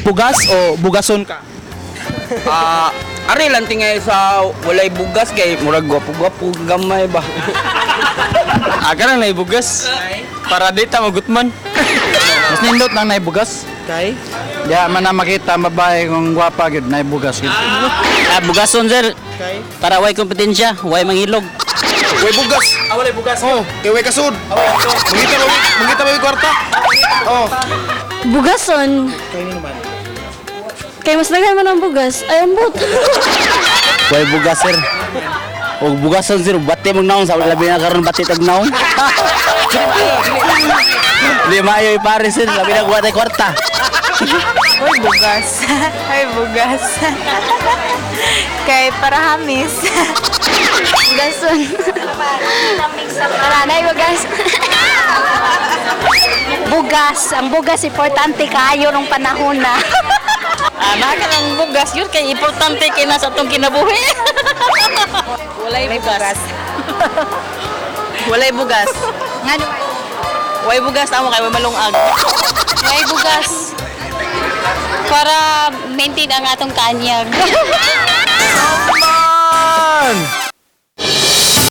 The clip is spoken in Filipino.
Bugas o bugason ka? Ari lang tingay sa walay bugas kay murag gwapo-gwapo gamay ba. Aga lang naibugas. Para dita magutman. Mas nindot nang naibugas. Kay? Diya man na makita ang babae kung gwapa gyud naibugas gyud. Bugason sir, Kay? para way kompetensya, way manghilog. Way bugas. Walay bugas. Oh, kay way kasud. Mangita ba kwarta? Oh. Bugason. Kay ni naman. Kay mas daghan man ang bugas. Ay, ambot. Way bugas sir. O bugason sir, bati mong naon sa labi na karon bati tag naon. Di maayo pare sir, labi na kuwatay kwarta. Hoy, bugas. Hoy, bugas. Kay para hamis. Bugason. Wala na bugas. Bugas. Ang bugas importante kaayo nung panahon na. Naka ng bugas yun kay importante kay nasa atong kinabuhi. Walay bugas. Walay bugas. Nga naman. Way bugas amo kay way malungag. May bugas. Para maintain ang atong kanyag. Man!